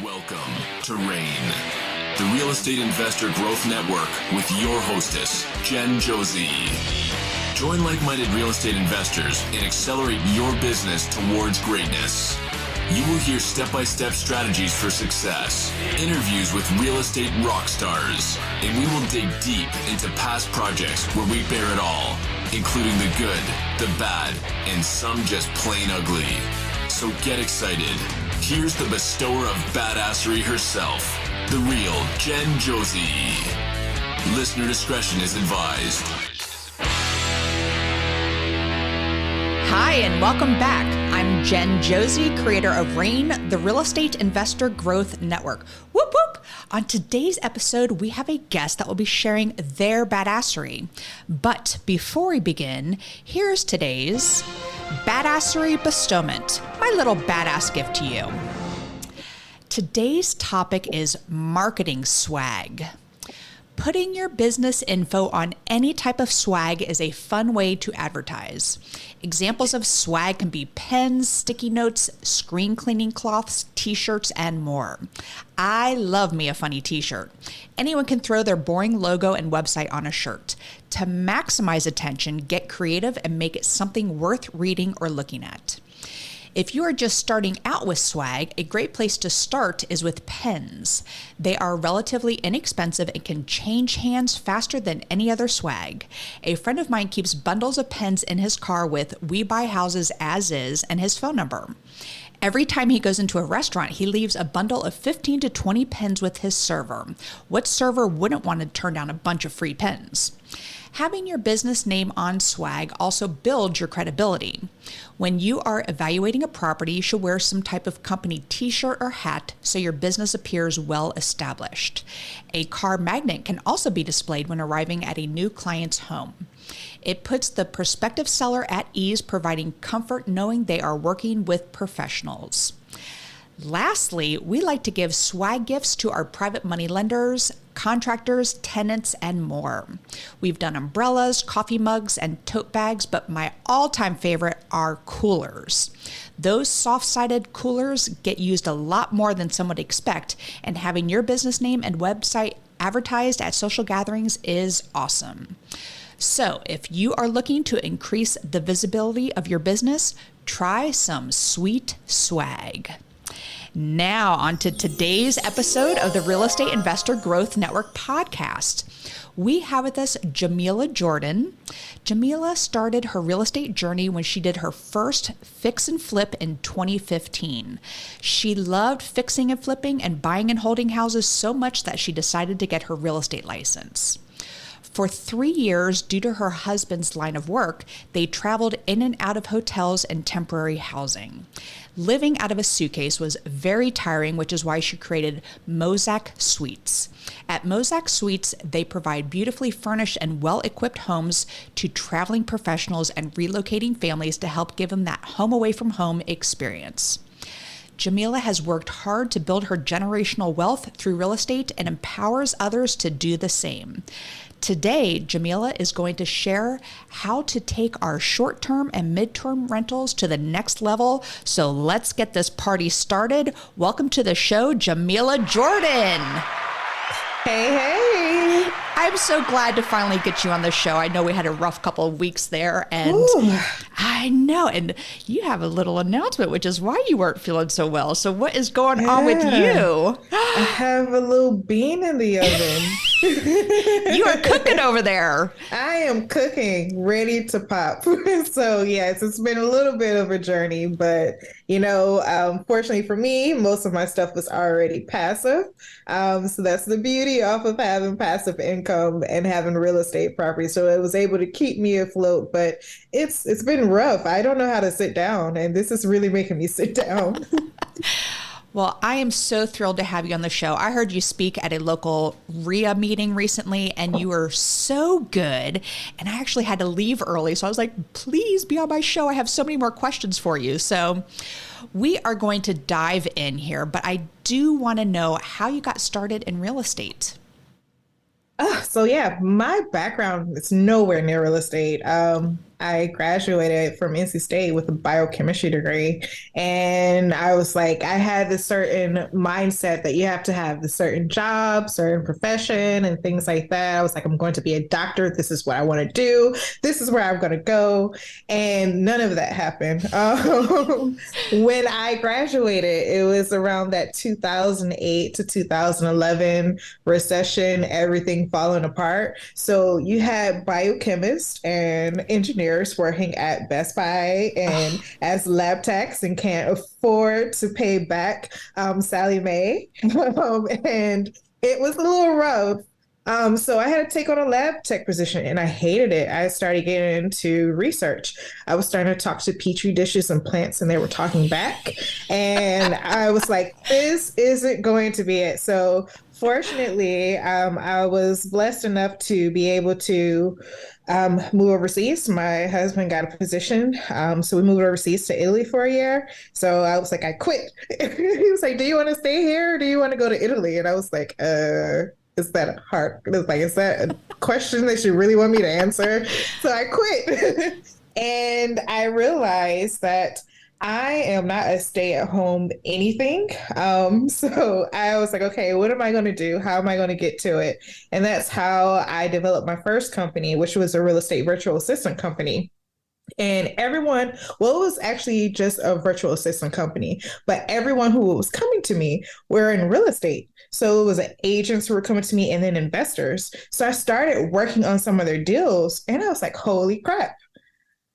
Welcome to RAIN, the Real Estate Investor Growth Network with your hostess, Jen Josie. Join like-minded real estate investors and accelerate your business towards greatness. You will hear step-by-step strategies for success, interviews with real estate rock stars, and we will dig deep into past projects where we bear it all, including the good, the bad, and some just plain ugly. So get excited. Here's the bestower of badassery herself, the real Jen Josie. Listener discretion is advised. Hi, and welcome back. I'm Jen Josie, creator of RAIN, the Real Estate Investor Growth Network. Whoop, whoop. On today's episode, we have a guest that will be sharing their badassery. But before we begin, here's today's badassery bestowment, my little badass gift to you. Today's topic is marketing swag. Putting your business info on any type of swag is a fun way to advertise. Examples of swag can be pens, sticky notes, screen cleaning cloths, t-shirts, and more. I love me a funny t-shirt. Anyone can throw their boring logo and website on a shirt. To maximize attention, get creative and make it something worth reading or looking at. If you are just starting out with swag, a great place to start is with pens. They are relatively inexpensive and can change hands faster than any other swag. A friend of mine keeps bundles of pens in his car with "We buy houses as is" and his phone number. Every time he goes into a restaurant, he leaves a bundle of 15 to 20 pens with his server. What server wouldn't want to turn down a bunch of free pens? Having your business name on swag also builds your credibility. When you are evaluating a property, you should wear some type of company t-shirt or hat so your business appears well established. A car magnet can also be displayed when arriving at a new client's home. It puts the prospective seller at ease, providing comfort knowing they are working with professionals. Lastly, we like to give swag gifts to our private money lenders, contractors, tenants, and more. We've done umbrellas, coffee mugs, and tote bags, but my all-time favorite are coolers. Those soft-sided coolers get used a lot more than some would expect, and having your business name and website advertised at social gatherings is awesome. So if you are looking to increase the visibility of your business, try some sweet swag. Now, on to today's episode of the Real Estate Investor Growth Network podcast. We have with us Jameelah Jordan. Jameelah started her real estate journey when she did her first fix and flip in 2015. She loved fixing and flipping and buying and holding houses so much that she decided to get her real estate license. For 3 years, due to her husband's line of work, they traveled in and out of hotels and temporary housing. Living out of a suitcase was very tiring, which is why she created Mosaic Suites. At Mosaic Suites, they provide beautifully furnished and well-equipped homes to traveling professionals and relocating families to help give them that home away from home experience. Jameelah has worked hard to build her generational wealth through real estate and empowers others to do the same. Today, Jameelah is going to share how to take our short-term and mid-term rentals to the next level. So let's get this party started. Welcome to the show, Jameelah Jordan. Hey. I'm so glad to finally get you on the show. I know we had a rough couple of weeks there, and Ooh. I know, and you have a little announcement, which is why you weren't feeling so well. So what is going on with you? I have a little bean in the oven. You are cooking over there. I am cooking, ready to pop. So yes, it's been a little bit of a journey, but fortunately for me, most of my stuff was already passive. So that's the beauty of having passive income and having real estate property. So it was able to keep me afloat, but it's been rough. I don't know how to sit down, and this is really making me sit down. Well, I am so thrilled to have you on the show. I heard you speak at a local RIA meeting recently, and you were so good. And I actually had to leave early. So I was like, please be on my show. I have so many more questions for you. So we are going to dive in here, but I do want to know how you got started in real estate. So yeah, my background is nowhere near real estate. I graduated from NC State with a biochemistry degree. And I was like, I had this certain mindset that you have to have the certain job, certain profession, and things like that. I was like, I'm going to be a doctor. This is what I want to do. This is where I'm going to go. And none of that happened. When I graduated, it was around that 2008 to 2011 recession, everything falling apart. So you had biochemists and engineers working at Best Buy and as lab techs and can't afford to pay back Sally Mae. And it was a little rough. So I had to take on a lab tech position and I hated it. I started getting into research. I was starting to talk to petri dishes and plants and they were talking back. And I was like, this isn't going to be it. So fortunately, I was blessed enough to be able to move overseas. My husband got a position. So we moved overseas to Italy for a year. So I was like, I quit. He was like, do you want to stay here or do you want to go to Italy? And I was like, is that hard? It's like, is that a question that you really want me to answer? So I quit. And I realized that I am not a stay-at-home anything. So I was like, okay, what am I going to do? How am I going to get to it? And that's how I developed my first company, which was a real estate virtual assistant company. And everyone, well, it was actually just a virtual assistant company, but everyone who was coming to me were in real estate. So it was agents who were coming to me and then investors. So I started working on some of their deals and I was like, holy crap,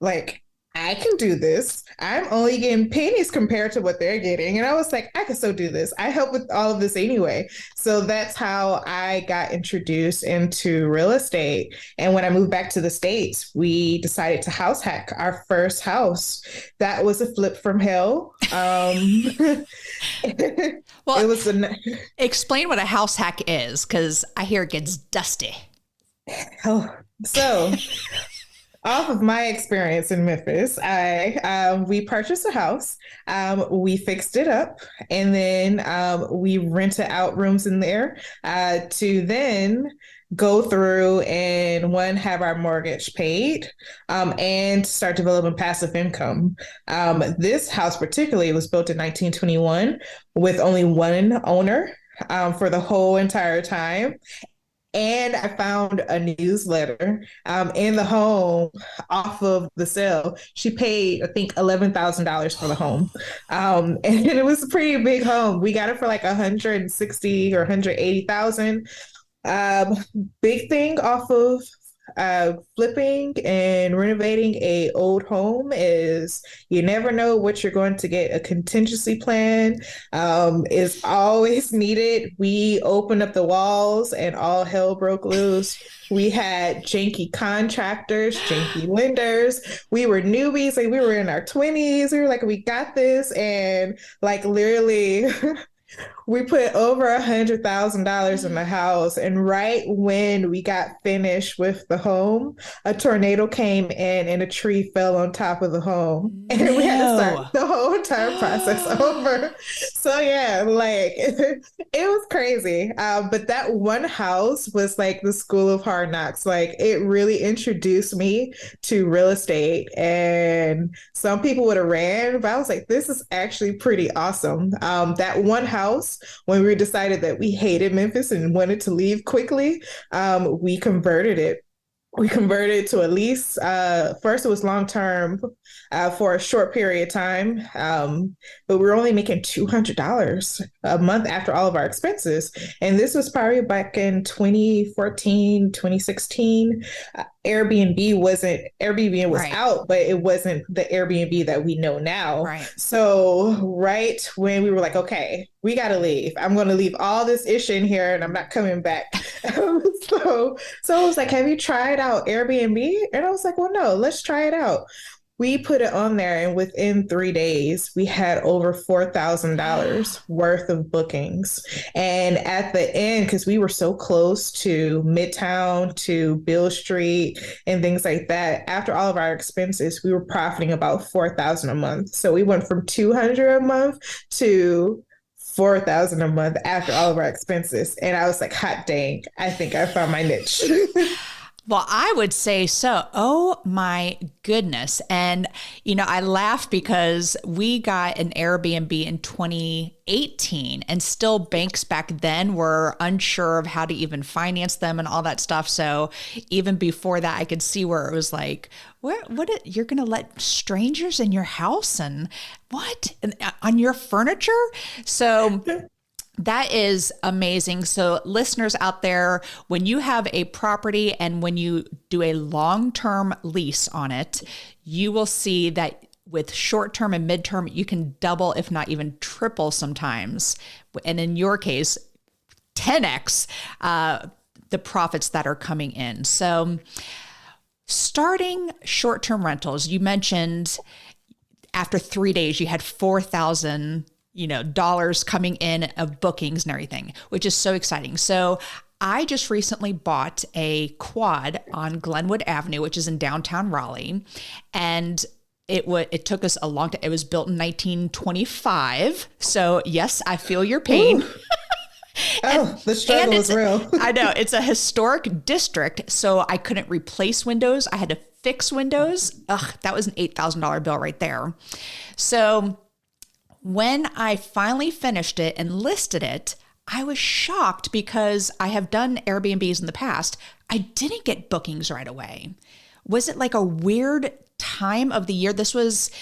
like I can do this. I'm only getting pennies compared to what they're getting. And I was like, I can still do this. I help with all of this anyway. So that's how I got introduced into real estate. And when I moved back to the States, we decided to house hack our first house. That was a flip from hell. Well, it was explain what a house hack is, because I hear it gets dusty. So off of my experience in Memphis, we purchased a house, we fixed it up, and then we rented out rooms in there to then go through and have our mortgage paid and start developing passive income. This house particularly was built in 1921 with only one owner for the whole entire time. And I found a newsletter in the home off of the sale. She paid, I think, $11,000 for the home. And it was a pretty big home. We got it for like 160 or 180,000. Big thing off of flipping and renovating a old home is you never know what you're going to get. A contingency plan is always needed. We opened up the walls and all hell broke loose. We had janky contractors, janky lenders. We were newbies, like we were in our 20s. We were like, we got this. And like literally we put over $100,000 in the house. And right when we got finished with the home, a tornado came in and a tree fell on top of the home. And we had to start the whole entire process over. So yeah, like it was crazy. But that one house was like the school of hard knocks. Like it really introduced me to real estate. And some people would have ran, but I was like, this is actually pretty awesome. That one house, when we decided that we hated Memphis and wanted to leave quickly, we converted it. We converted to a lease. First, it was long-term for a short period of time, but we were only making $200 a month after all of our expenses. And this was probably back in 2014, 2016. Airbnb was right out, but it wasn't the Airbnb that we know now. Right. So right when we were like, okay, we got to leave. I'm going to leave all this ish in here and I'm not coming back. So I was like, have you tried out Airbnb? And I was like, well, no, let's try it out. We put it on there and within 3 days, we had over $4,000 worth of bookings. And at the end, because we were so close to Midtown, to Beale Street and things like that, after all of our expenses, we were profiting about $4,000 a month. So we went from $200 a month to $4,000 a month after all of our expenses. And I was like, hot dang, I think I found my niche. Well, I would say so. Oh my goodness. And, I laugh because we got an Airbnb in 2018 and still banks back then were unsure of how to even finance them and all that stuff. So even before that, I could see where it was like, you're going to let strangers in your house and what? And, on your furniture? So that is amazing. So listeners out there, when you have a property and when you do a long-term lease on it, you will see that with short-term and mid-term, you can double, if not even triple sometimes. And in your case, 10x the profits that are coming in. So starting short-term rentals, you mentioned after 3 days, you had 4,000 dollars coming in of bookings and everything, which is so exciting. So I just recently bought a quad on Glenwood Avenue, which is in downtown Raleigh. And it took us a long time. It was built in 1925. So yes, I feel your pain. The struggle is real. I know. It's a historic district, so I couldn't replace windows. I had to fix windows. That was an $8,000 bill right there. So when I finally finished it and listed it, I was shocked because I have done Airbnbs in the past. I didn't get bookings right away. Was it like a weird time of the year? This was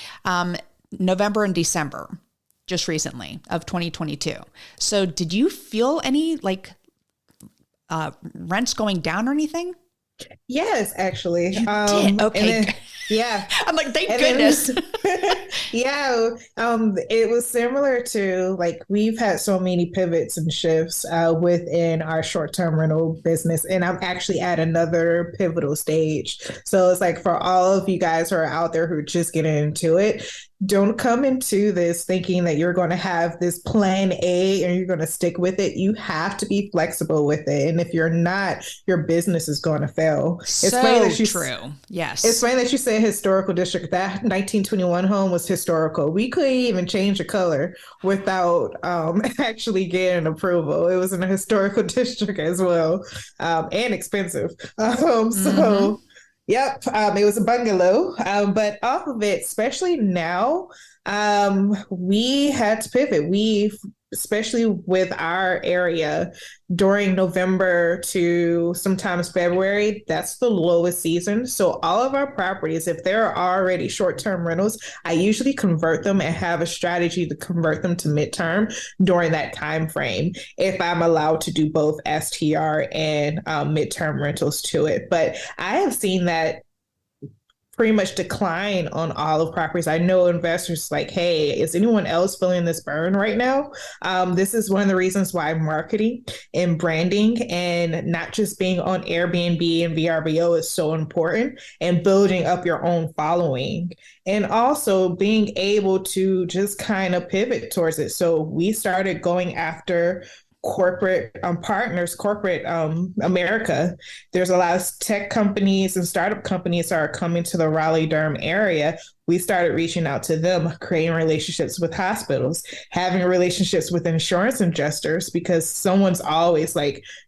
November and December, just recently of 2022. So did you feel any rents going down or anything? Yes, actually. You did? Okay. Then, yeah. I'm like, thank goodness. It was similar to we've had so many pivots and shifts within our short-term rental business, and I'm actually at another pivotal stage. So it's like for all of you guys who are out there who are just getting into it, don't come into this thinking that you're going to have this plan A and you're going to stick with it. You have to be flexible with it. And if you're not, your business is going to fail. So true. Yes. It's funny that you say historical district. That 1921 home was historical. We couldn't even change the color without actually getting approval. It was in a historical district as well, and expensive. So yep, it was a bungalow, but off of it, especially now, we had to pivot. Especially with our area during November to sometimes February, that's the lowest season. So all of our properties, if they're already short-term rentals, I usually convert them and have a strategy to convert them to midterm during that time frame, if I'm allowed to do both STR and midterm rentals to it. But I have seen that pretty much decline on all of properties. I know investors like, hey, is anyone else feeling this burn right now? This is one of the reasons why marketing and branding and not just being on Airbnb and VRBO is so important, and building up your own following, and also being able to just kind of pivot towards it. So we started going after corporate partners, corporate America. There's a lot of tech companies and startup companies that are coming to the Raleigh-Durham area. We started reaching out to them, creating relationships with hospitals, having relationships with insurance adjusters, because someone's always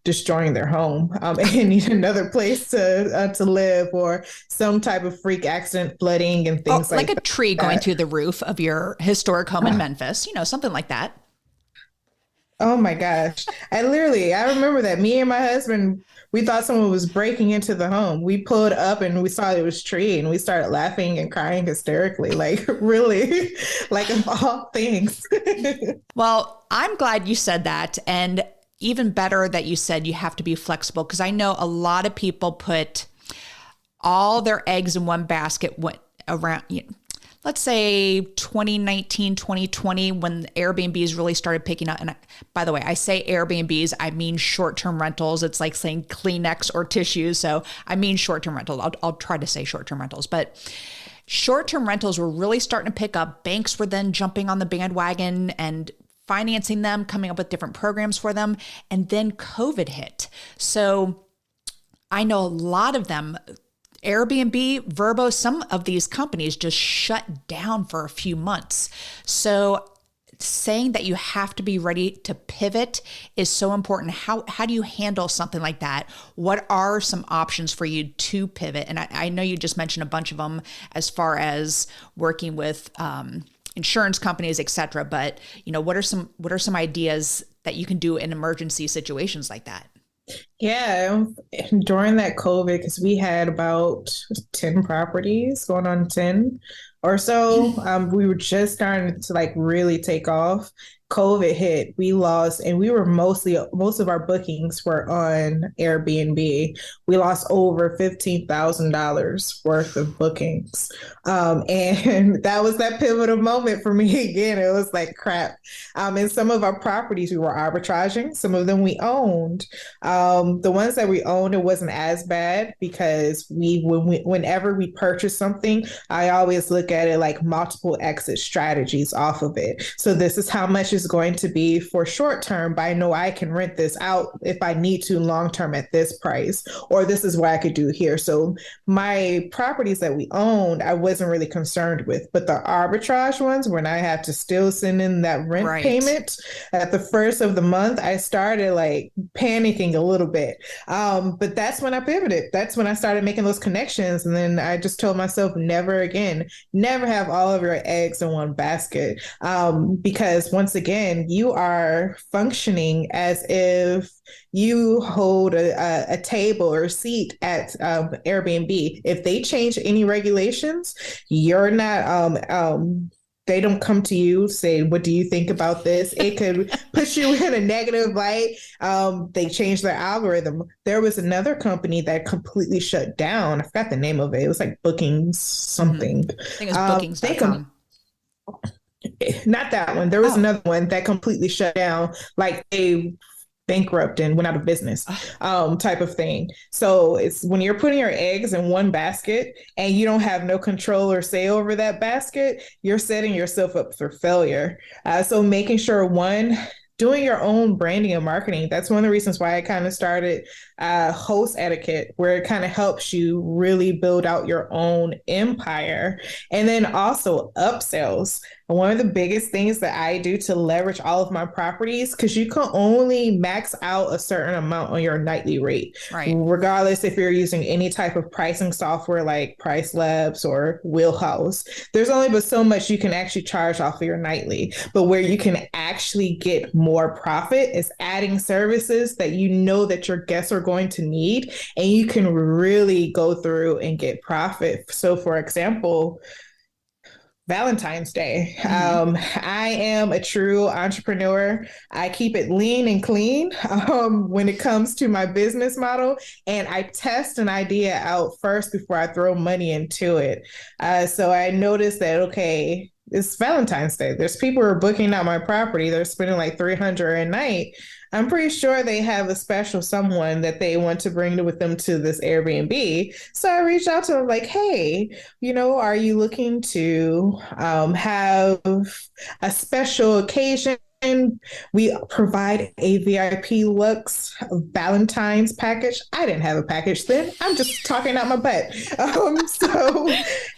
destroying their home and need another place to live, or some type of freak accident, flooding and things like a tree going through the roof of your historic home in Memphis, something like that. Oh my gosh. I remember that me and my husband, we thought someone was breaking into the home. We pulled up and we saw it was tree, and we started laughing and crying hysterically, really, of all things. Well, I'm glad you said that. And even better that you said you have to be flexible, because I know a lot of people put all their eggs in one basket around, let's say 2019, 2020, when Airbnbs really started picking up. And by the way, I say Airbnbs, I mean short-term rentals. It's like saying Kleenex or tissues. So I mean short-term rentals. I'll try to say short-term rentals, but short-term rentals were really starting to pick up. Banks were then jumping on the bandwagon and financing them, coming up with different programs for them. And then COVID hit. So I know a lot of them, Airbnb, VRBO, some of these companies just shut down for a few months. So saying that you have to be ready to pivot is so important. How do you handle something like that? What are some options for you to pivot? And I know you just mentioned a bunch of them as far as working with insurance companies, et cetera. But what are some ideas that you can do in emergency situations like that? Yeah, during that COVID, because we had about 10 properties, going on 10 or so, we were just starting to like really take off. COVID hit, we lost, and we were most of our bookings were on Airbnb. We lost over $15,000 worth of bookings. And that was that pivotal moment for me again. It was like crap. And some of our properties we were arbitraging, some of them we owned. The ones that we owned, it wasn't as bad because whenever we purchase something, I always look at it like multiple exit strategies off of it. So this is how much is going to be for short term, but I know I can rent this out if I need to long term at this price, or this is what I could do here. So my properties that we owned, I wasn't really concerned with, but the arbitrage ones, when I have to still send in that rent payment at the first of the month, I started like panicking a little bit. But that's when I pivoted. That's when I started making those connections. And then I just told myself, never again, never have all of your eggs in one basket. Because once again, you are functioning as if you hold a table or a seat at Airbnb. If they change any regulations, you're not they don't come to you say, what do you think about this? It could put you in a negative light. They changed their algorithm. There was another company that completely shut down. I forgot the name of it. It was like Bookings something. I think it was bookings.com. Not that one. There was another one that completely shut down. Like they bankrupt and went out of business, type of thing. So it's when you're putting your eggs in one basket and you don't have no control or say over that basket, you're setting yourself up for failure. So making sure doing your own branding and marketing. That's one of the reasons why I kind of started host etiquette, where it kind of helps you really build out your own empire. And then also upsells. One of the biggest things that I do to leverage all of my properties, because you can only max out a certain amount on your nightly rate, regardless if you're using any type of pricing software like Price Labs or Wheelhouse. There's only but so much you can actually charge off of your nightly. But where you can actually get more profit is adding services that you know that your guests are going to need, and you can really go through and get profit. So for example, Valentine's Day. I am a true entrepreneur. I keep it lean and clean when it comes to my business model. And I test an idea out first before I throw money into it. So I noticed that, okay, it's Valentine's Day. There's people who are booking out my property. They're spending like $300 a night. I'm pretty sure they have a special someone that they want to bring with them to this Airbnb. So I reached out to them like, hey, are you looking to have a special occasion? And we provide a VIP Lux Valentine's package. I didn't have a package then. I'm just talking out my butt. And I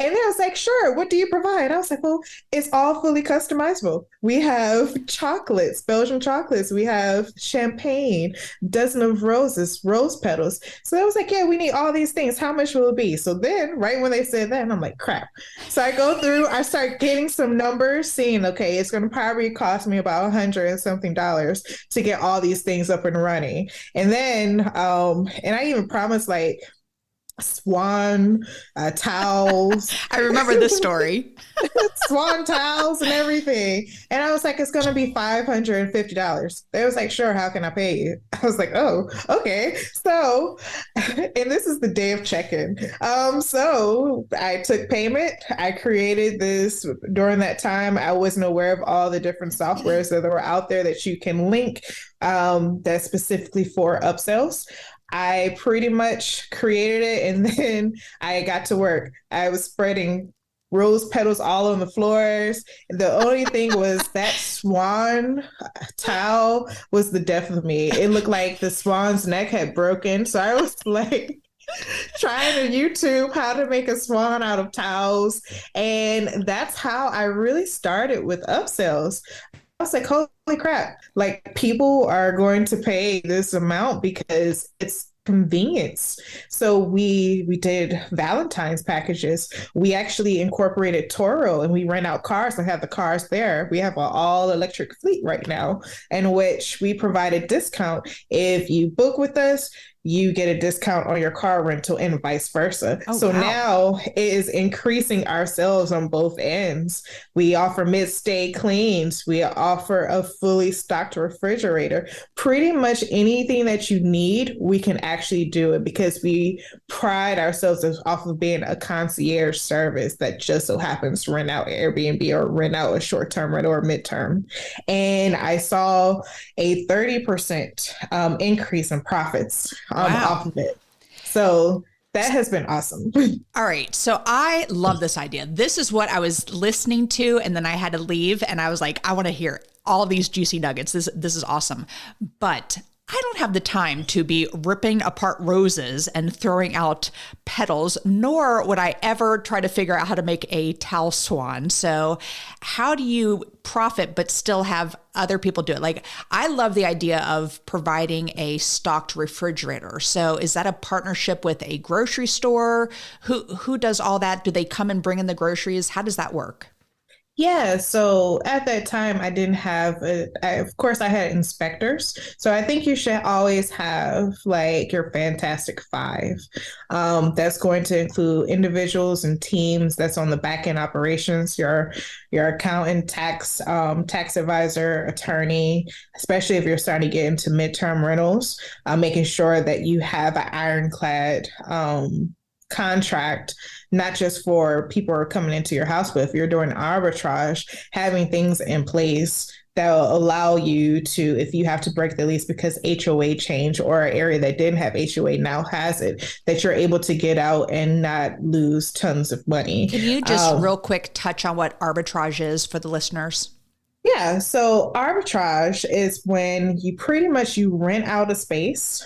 was like, sure, what do you provide? I was like, well, it's all fully customizable. We have chocolates, Belgian chocolates. We have champagne, dozen of roses, rose petals. So I was like, yeah, we need all these things. How much will it be? So then right when they said that, I'm like, crap. So I go through, I start getting some numbers, seeing, okay, it's going to probably cost me about $100 and something to get all these things up and running. And then, and I even promised like swan towels. I remember this story. Swan towels and everything. And I was like, it's going to be $550. They was like, sure, how can I pay you? I was like, oh, okay. So, and this is the day of check-in. So I took payment. I created this during that time. I wasn't aware of all the different softwares that were out there that you can link that's specifically for upsells. I pretty much created it, and then I got to work. I was spreading rose petals all on the floors. The only thing was that swan towel was the death of me. It looked like the swan's neck had broken. So I was like trying to YouTube how to make a swan out of towels. And that's how I really started with upsells. was like, holy crap, like people are going to pay this amount because it's convenience. So we did Valentine's packages. We actually incorporated Toro and we rent out cars and have the cars there. We have an all electric fleet right now in which we provide a discount. If you book with us, you get a discount on your car rental and vice versa. Oh, so wow. now it is increasing our sales on both ends. We offer mid-stay cleans. We offer a fully stocked refrigerator. Pretty much anything that you need, we can actually do it because we pride ourselves off of being a concierge service that just so happens to rent out Airbnb or rent out a short-term rental or midterm. And I saw a 30% increase in profits off of it. So that has been awesome. All right. So I love this idea. This is what I was listening to, and then I had to leave, and I was like, I want to hear all these juicy nuggets. This is awesome. But I don't have the time to be ripping apart roses and throwing out petals, nor would I ever try to figure out how to make a towel swan. So how do you profit but still have other people do it? Like, I love the idea of providing a stocked refrigerator. So is that a partnership with a grocery store? Who does all that? Do they come and bring in the groceries? How does that work? Yeah, so at that time, I didn't have, of course, I had inspectors. So I think you should always have like your Fantastic Five. That's going to include individuals and teams that's on the back end operations, your accountant, tax advisor, attorney, especially if you're starting to get into midterm rentals, making sure that you have an ironclad contract, not just for people who are coming into your house, but if you're doing arbitrage, having things in place that will allow you to, if you have to break the lease because HOA change or an area that didn't have HOA now has it, that you're able to get out and not lose tons of money. Can you just real quick touch on what arbitrage is for the listeners? Yeah, so arbitrage is when you pretty much you rent out a space,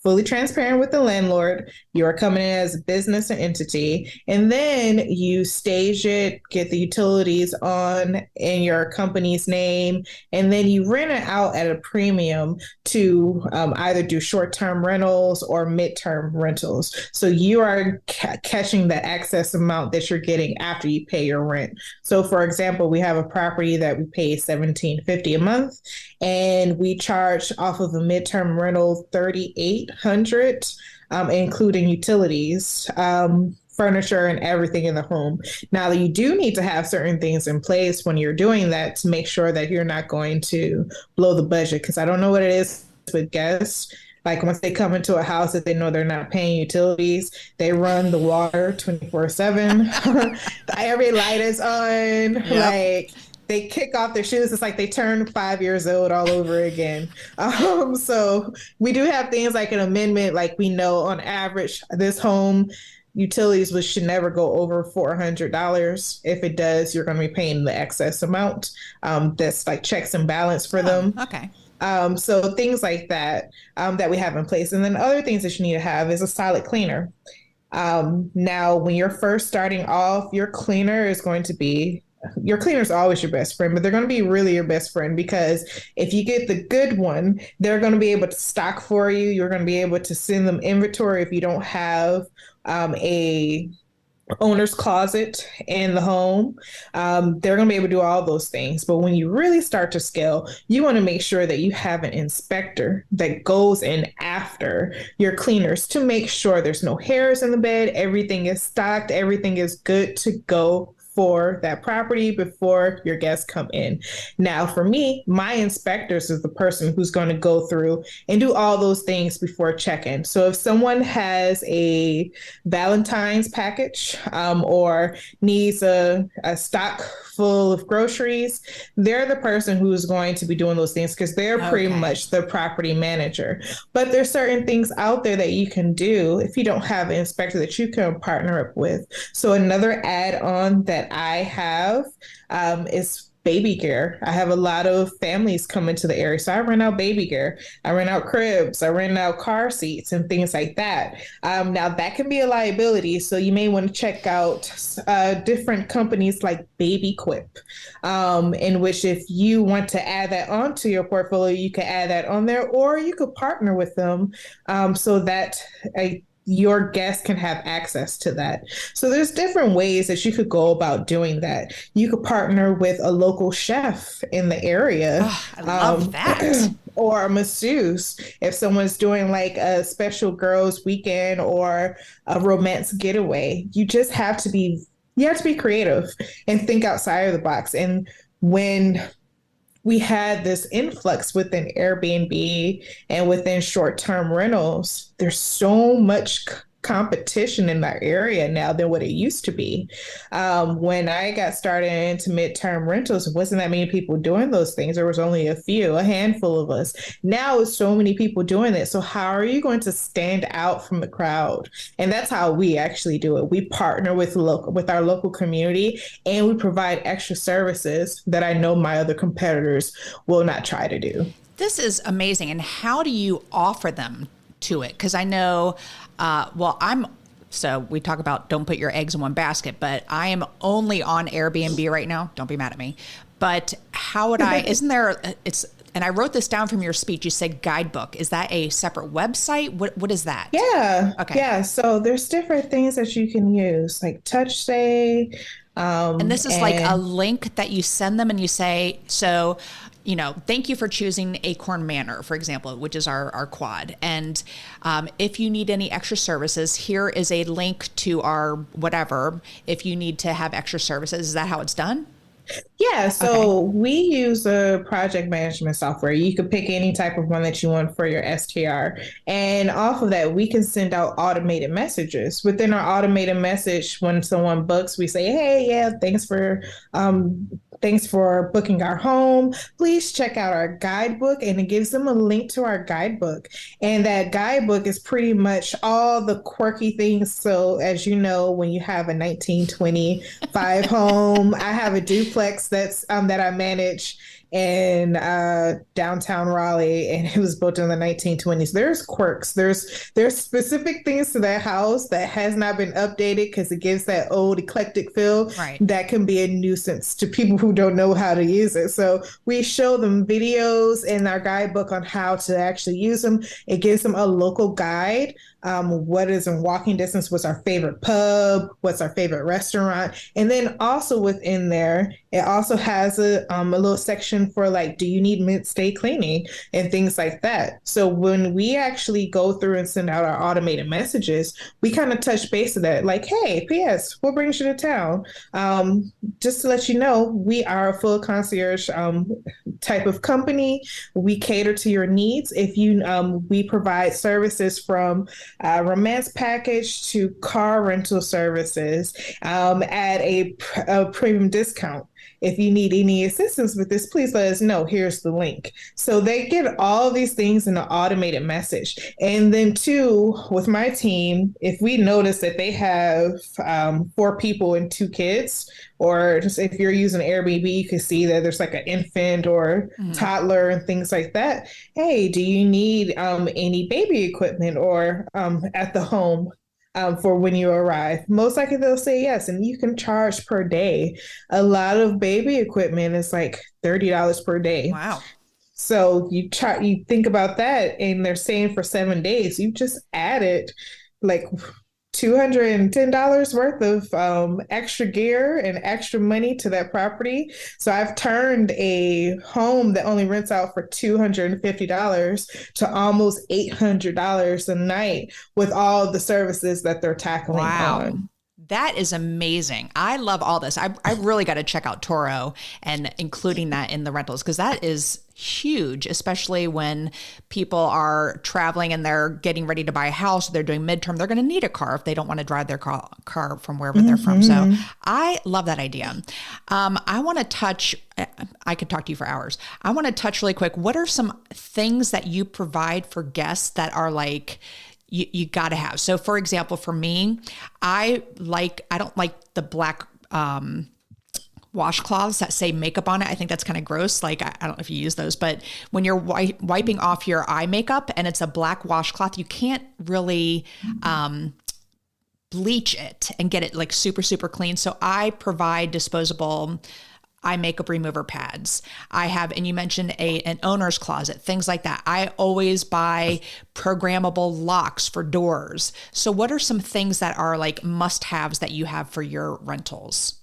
fully transparent with the landlord. You're coming in as a business and entity, and then you stage it, get the utilities on in your company's name, and then you rent it out at a premium to either do short-term rentals or midterm rentals. So you are catching the excess amount that you're getting after you pay your rent. So, for example, we have a property that we pay $1,750 a month, and we charge off of a midterm rental $3,800, including utilities, furniture, and everything in the home. Now, you do need to have certain things in place when you're doing that to make sure that you're not going to blow the budget. Because I don't know what it is with guests. Like once they come into a house that they know they're not paying utilities, they run the water 24/7. Every light is on. Yep. Like they kick off their shoes. It's like they turn 5 years old all over again. So we do have things like an amendment. Like we know on average, this home utilities should never go over $400. If it does, you're going to be paying the excess amount. That's like checks and balance for them. Okay. So things like that that we have in place. And then other things that you need to have is a solid cleaner. Now, when you're first starting off, your cleaner is always your best friend, but they're going to be really your best friend because if you get the good one, they're going to be able to stock for you. You're going to be able to send them inventory if you don't have a owner's closet in the home. They're going to be able to do all those things. But when you really start to scale, you want to make sure that you have an inspector that goes in after your cleaners to make sure there's no hairs in the bed, everything is stocked, everything is good to go for that property before your guests come in. Now, for me, my inspectors is the person who's going to go through and do all those things before check-in. So if someone has a Valentine's package or needs a stock full of groceries, they're the person who's going to be doing those things because they're pretty much the property manager. But there's certain things out there that you can do if you don't have an inspector that you can partner up with. So another add-on that I have is baby gear. I have a lot of families come into the area. So I rent out baby gear. I rent out cribs. I rent out car seats and things like that. Now that can be a liability. So you may want to check out different companies like Baby Quip, in which if you want to add that onto your portfolio, you can add that on there, or you could partner with them so that your guests can have access to that. So there's different ways that you could go about doing that. You could partner with a local chef in the area. Oh, I love that. Or a masseuse if someone's doing like a special girls weekend or a romance getaway. You have to be creative and think outside of the box. And when we had this influx within Airbnb and within short-term rentals, there's so much competition in that area now than what it used to be. When I got started into midterm rentals, it wasn't that many people doing those things. There was only a handful of us. Now it's so many people doing it. So how are you going to stand out from the crowd? And that's how we actually do it. We partner with our local community, and we provide extra services that I know my other competitors will not try to do. This is amazing. And how do you offer them to it? Because I know, so we talk about don't put your eggs in one basket, but I am only on Airbnb right now. Don't be mad at me. But how would and I wrote this down from your speech. You said guidebook. Is that a separate website? What is that? Yeah. Okay. Yeah. So there's different things that you can use, like TouchStay. And this is like a link that you send them and you say, so, thank you for choosing Acorn Manor, for example, which is our quad. And if you need any extra services, here is a link to our whatever, if you need to have extra services. Is that how it's done? Yeah, so we use a project management software. You could pick any type of one that you want for your STR. And off of that, we can send out automated messages. Within our automated message, when someone books, we say, hey, yeah, thanks for booking our home. Please check out our guidebook. And it gives them a link to our guidebook. And that guidebook is pretty much all the quirky things. So as you know, when you have a 1925 home, I have a duplex that I manage in downtown Raleigh, and it was built in the 1920s. There's quirks. There's specific things to that house that has not been updated because it gives that old eclectic feel that can be a nuisance to people who don't know how to use it. So we show them videos in our guidebook on how to actually use them. It gives them a local guide. What is in walking distance? What's our favorite pub? What's our favorite restaurant? And then also within there, it also has a little section for like, do you need mid-stay cleaning and things like that. So when we actually go through and send out our automated messages, we kind of touch base with that. Like, hey, P.S., what brings you to town? Just to let you know, we are a full concierge type of company. We cater to your needs. If you, we provide services from romance package to car rental services at a premium discount. If you need any assistance with this, please let us know. Here's the link. So they get all these things in an automated message. And then too, with my team, if we notice that they have 4 people and 2 kids, or just if you're using Airbnb, you can see that there's like an infant or toddler and things like that. Hey, do you need any baby equipment or at the home? For when you arrive, most likely they'll say yes, and you can charge per day. A lot of baby equipment is like $30 per day. Wow! So you think about that, and they're saying for 7 days, you just added like $210 worth of extra gear and extra money to that property. So I've turned a home that only rents out for $250 to almost $800 a night with all the services that they're tackling on. That is amazing. I love all this. I really got to check out Turo and including that in the rentals, because that is huge, especially when people are traveling and they're getting ready to buy a house, they're doing midterm, they're going to need a car if they don't want to drive their car from wherever they're from. So I love that idea. I want to touch, I could talk to you for hours. I want to touch really quick. What are some things that you provide for guests that are like, you got to have? So for example, for me, I don't like the black, washcloths that say makeup on it. I think that's kind of gross. Like, I don't know if you use those, but when you're wiping off your eye makeup and it's a black washcloth, you can't really bleach it and get it like super, super clean. So I provide disposable eye makeup remover pads. I have, and you mentioned an owner's closet, things like that. I always buy programmable locks for doors. So what are some things that are like must-haves that you have for your rentals?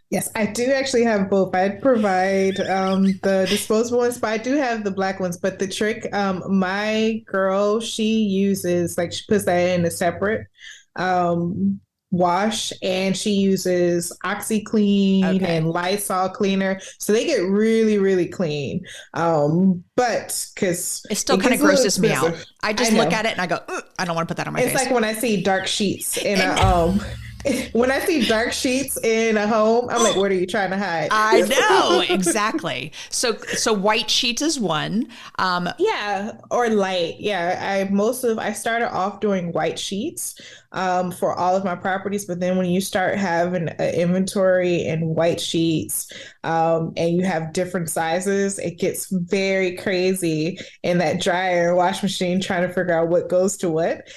Yes, I do actually have both. I provide the disposable ones, but I do have the black ones. But the trick, my girl, she uses, like, she puts that in a separate wash, and she uses OxyClean and Lysol cleaner, so they get really, really clean. But because it still kind of grosses me out. I just look at it and I go, I don't want to put that on my face. It's like when I see dark sheets in a when I see dark sheets in a home, I'm like, what are you trying to hide? I know, exactly. So white sheets is one. Yeah, or light. Yeah, I started off doing white sheets for all of my properties, but then when you start having an inventory and white sheets, and you have different sizes, it gets very crazy in that dryer and wash machine trying to figure out what goes to what.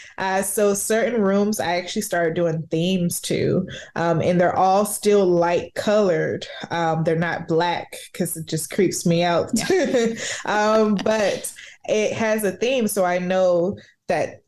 So certain rooms, I actually started doing themes too, and they're all still light colored. They're not black because it just creeps me out. Yeah. But it has a theme, so I know that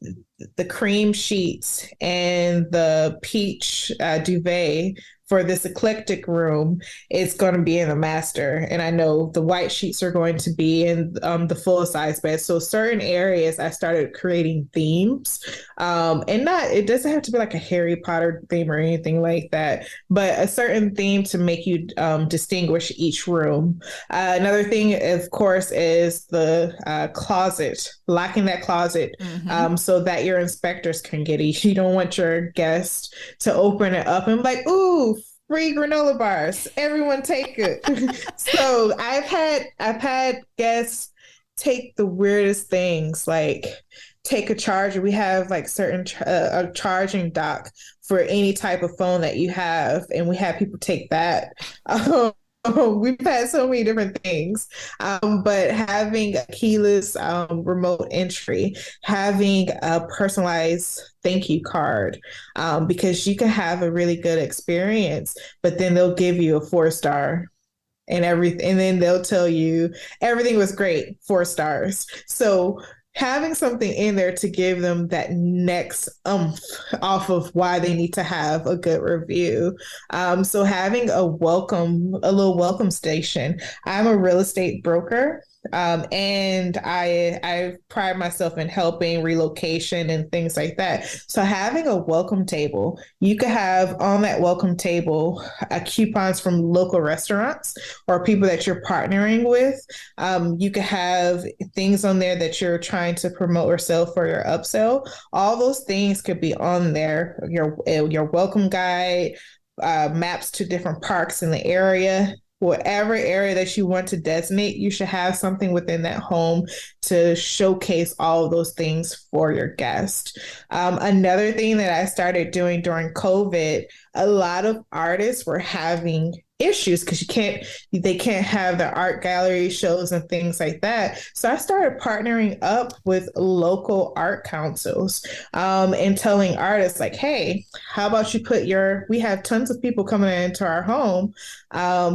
the cream sheets and the peach duvet for this eclectic room is going to be in the master. And I know the white sheets are going to be in the full size bed. So certain areas I started creating themes, and it doesn't have to be like a Harry Potter theme or anything like that, but a certain theme to make you distinguish each room. Another thing, of course, is the closet, locking that closet, so that your inspectors can get it. You don't want your guests to open it up and be like, ooh, free granola bars, everyone take it. So I've had guests take the weirdest things, like take a charger. We have like certain a charging dock for any type of phone that you have, and we have people take that. We've had so many different things, but having a keyless remote entry, having a personalized thank you card, because you can have a really good experience, but then they'll give you a 4-star and everything, and then they'll tell you everything was great, 4 stars. So having something in there to give them that next off of why they need to have a good review. So having a little welcome station. I'm a real estate broker. And I pride myself in helping relocation and things like that. So having a welcome table, you could have on that welcome table coupons from local restaurants or people that you're partnering with. You could have things on there that you're trying to promote or sell for your upsell. All those things could be on there. Your welcome guide, maps to different parks in the area. Whatever area that you want to designate, you should have something within that home to showcase all of those things for your guest. Another thing that I started doing during COVID, a lot of artists were having issues because they can't have the art gallery shows and things like that. So I started partnering up with local art councils, and telling artists like, hey, how about you we have tons of people coming into our home,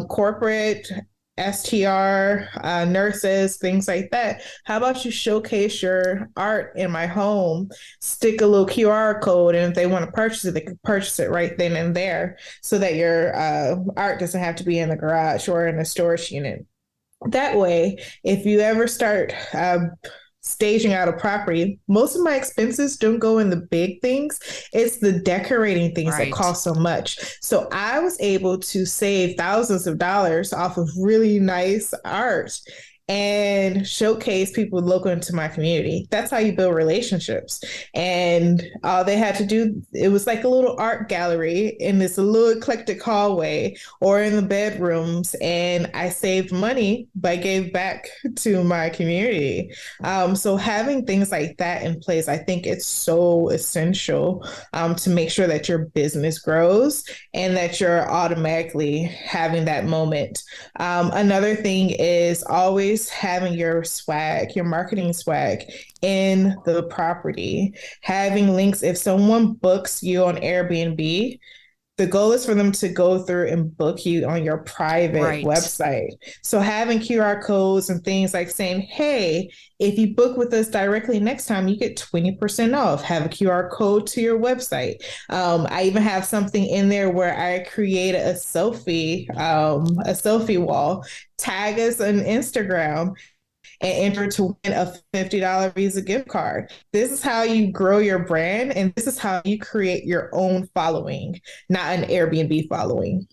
corporate, STR, nurses, things like that. How about you showcase your art in my home, stick a little QR code, and if they want to purchase it, they can purchase it right then and there, so that your art doesn't have to be in the garage or in a storage unit. That way, if you ever start staging out a property, most of my expenses don't go in the big things. It's the decorating things that cost so much. So I was able to save thousands of dollars off of really nice art and showcase people local into my community. That's how you build relationships. And all they had to do, it was like a little art gallery in this little eclectic hallway or in the bedrooms. And I saved money by gave back to my community. So having things like that in place, I think it's so essential to make sure that your business grows and that you're automatically having that moment. Another thing is always having your swag, your marketing swag in the property, having links. If someone books you on Airbnb, the goal is for them to go through and book you on your private website. So having QR codes and things like saying, hey, if you book with us directly next time, you get 20% off. Have a QR code to your website. I even have something in there where I created a selfie wall, tag us on Instagram, and enter to win a $50 Visa gift card. This is how you grow your brand, and this is how you create your own following, not an Airbnb following.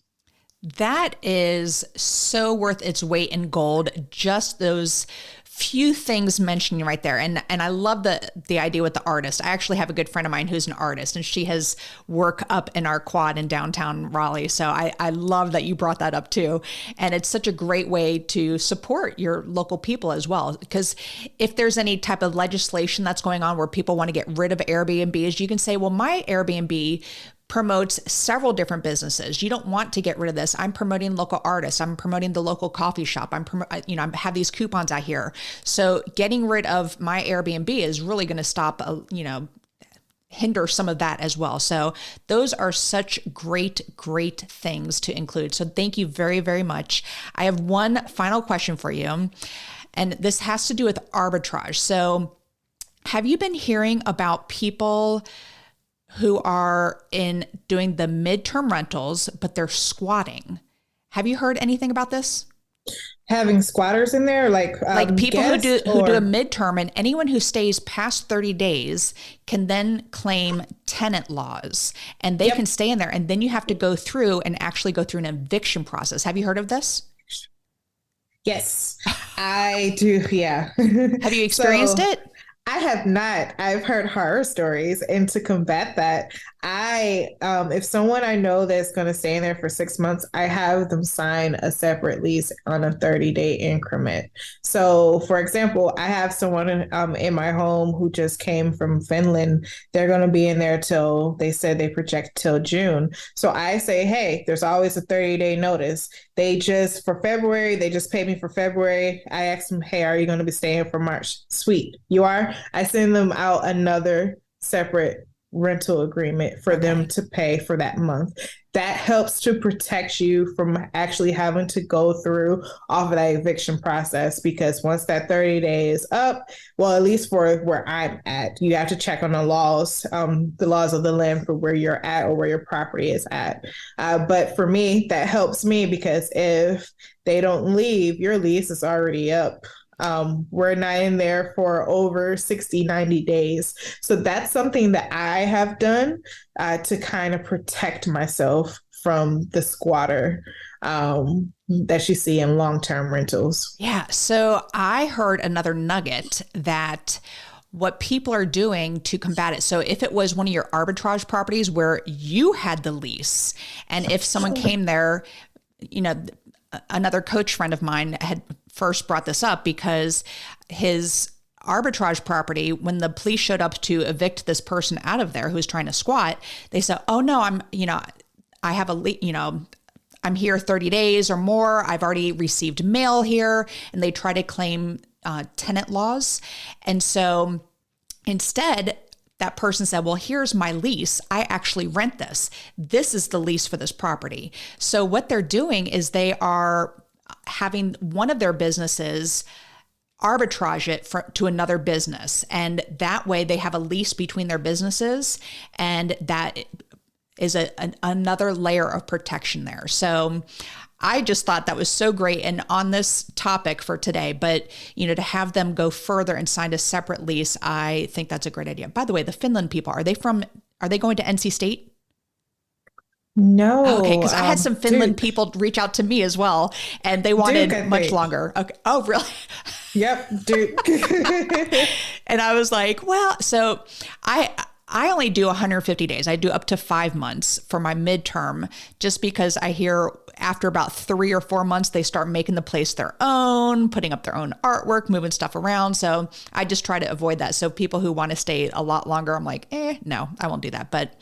That is so worth its weight in gold. Just those few things mentioned right there. And I love the idea with the artist. I actually have a good friend of mine who's an artist, and she has work up in our quad in downtown Raleigh. So I love that you brought that up too. And it's such a great way to support your local people as well. Because if there's any type of legislation that's going on where people want to get rid of Airbnbs, you can say, well, my Airbnb promotes several different businesses. You don't want to get rid of this. I'm promoting local artists. I'm promoting the local coffee shop. I have these coupons out here. So getting rid of my Airbnb is really going to stop, hinder some of that as well. So those are such great things to include. So thank you very, very much. I have one final question for you, and this has to do with arbitrage. So have you been hearing about people who are in doing the midterm rentals, but they're squatting? Have you heard anything about this? Having squatters in there, like people who do a midterm, and anyone who stays past 30 days can then claim tenant laws, and they can stay in there, and then you have to go through an eviction process. Have you heard of this? Yes, I do. Yeah. Have you experienced it? I have not. I've heard horror stories, and to combat that, if someone I know that's going to stay in there for 6 months, I have them sign a separate lease on a 30-day increment. So, for example, I have someone in my home who just came from Finland. They're going to be in there till, they said they project till June. So I say, hey, there's always a 30-day notice. For February, they just paid me for February. I asked them, hey, are you going to be staying for March? Sweet. You are? I send them out another separate rental agreement for them to pay for that month. That helps to protect you from actually having to go through off of that eviction process, because once that 30 days is up, well, at least for where I'm at, you have to check on the laws of the land for where you're at or where your property is at. But for me, that helps me, because if they don't leave, your lease is already up. We're not in there for over 60, 90 days. So that's something that I have done to kind of protect myself from the squatter that you see in long-term rentals. Yeah. So I heard another nugget that what people are doing to combat it. So if it was one of your arbitrage properties where you had the lease, and if someone came there, another coach friend of mine had first brought this up because his arbitrage property, when the police showed up to evict this person out of there who was trying to squat, they said, oh no, I have I'm here 30 days or more. I've already received mail here. And they try to claim tenant laws. And so instead, that person said, well, here's my lease. I actually rent this. This is the lease for this property. So what they're doing is they are having one of their businesses arbitrage it to another business. And that way they have a lease between their businesses, and that is another layer of protection there. So I just thought that was so great. And on this topic for today, but to have them go further and sign a separate lease, I think that's a great idea. By the way, the Finland people, are they going to NC State? Okay, No, because I had some Finland Duke. people reach out to me as well, and they Duke, wanted I much think. longer. Okay. Oh, really? Yep, Duke. And I was like, well, so I only do 150 days. I do up to 5 months for my midterm, just because I hear after about 3 or 4 months, they start making the place their own, putting up their own artwork, moving stuff around. So I just try to avoid that. So people who want to stay a lot longer, I'm like, no, I won't do that. But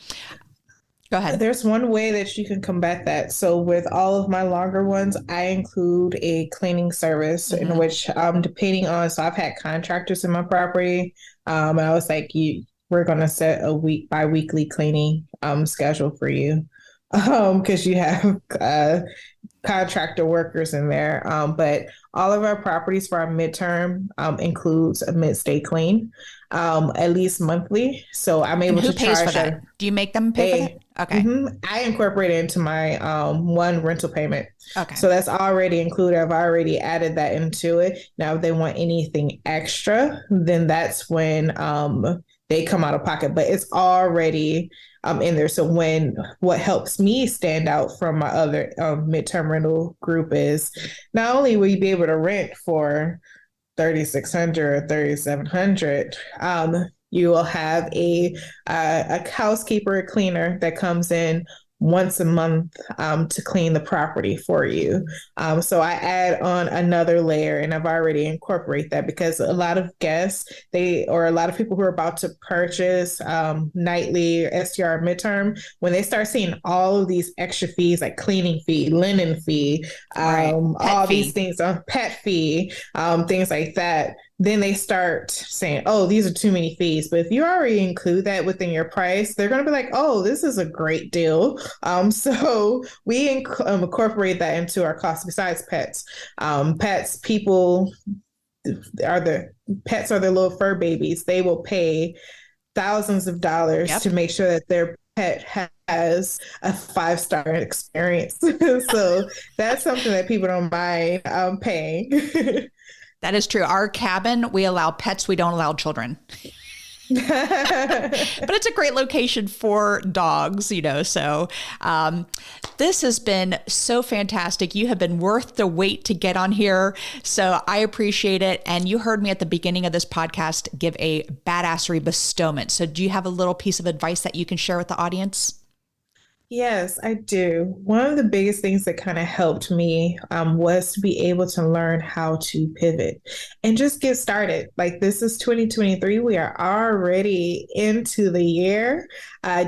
go ahead. There's one way that you can combat that. So with all of my longer ones, I include a cleaning service in Mm-hmm. which, depending on, so I've had contractors in my property, and I was like, we're gonna set a bi-weekly cleaning schedule for you, because you have contractor workers in there. But all of our properties for our midterm includes a mid-stay clean, at least monthly. So I'm And able who to pays for charge that? that. Do you make them pay for that? Okay. I incorporate it into my one rental payment. Okay. So that's already included. I've already added that into it. Now, if they want anything extra, then that's when they come out of pocket, but it's already in there. So what helps me stand out from my other midterm rental group is not only will you be able to rent for 3,600 or 3,700, you will have a housekeeper, a cleaner that comes in once a month to clean the property for you. So I add on another layer, and I've already incorporated that because a lot of guests, or a lot of people who are about to purchase nightly STR midterm, when they start seeing all of these extra fees like cleaning fee, linen fee, Right. Pet all these fee. things, pet fee, things like that, then they start saying, oh, these are too many fees. But if you already include that within your price, they're going to be like, oh, this is a great deal. So we incorporate that into our costs besides pets. Pets, people are the pets are the little fur babies. They will pay thousands of dollars Yep. to make sure that their pet has a 5-star experience. So that's something that people don't mind paying. That is true. Our cabin, we allow pets, we don't allow children. But it's a great location for dogs, So this has been so fantastic. You have been worth the wait to get on here. So I appreciate it. And you heard me at the beginning of this podcast give a badassery bestowment. So do you have a little piece of advice that you can share with the audience? Yes, I do. One of the biggest things that kind of helped me was to be able to learn how to pivot and just get started. Like, this is 2023. We are already into the year.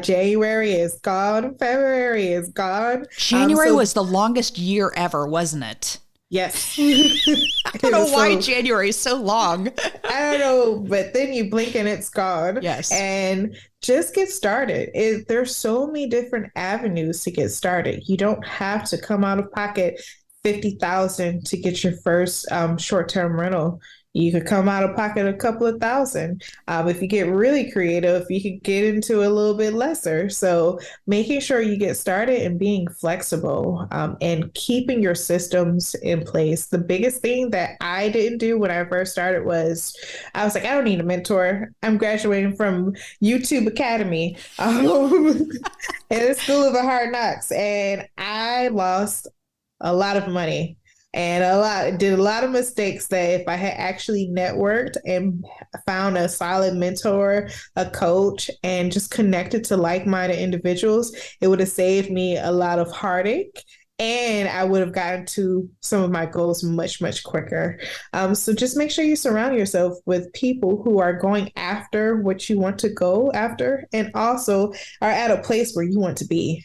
January is gone. February is gone. January was the longest year ever, wasn't it? Yes. I don't know why January is so long. I don't know, but then you blink and it's gone. Yes. And just get started. There's so many different avenues to get started. You don't have to come out of pocket 50,000 to get your first short-term rental. You could come out of pocket a couple of thousand. If you get really creative, you could get into a little bit lesser. So making sure you get started and being flexible and keeping your systems in place. The biggest thing that I didn't do when I first started was I was like, I don't need a mentor. I'm graduating from YouTube Academy in the School of the Hard Knocks. And I lost a lot of money and did a lot of mistakes that if I had actually networked and found a solid mentor, a coach, and just connected to like-minded individuals, it would have saved me a lot of heartache. And I would have gotten to some of my goals much, much quicker. So just make sure you surround yourself with people who are going after what you want to go after and also are at a place where you want to be.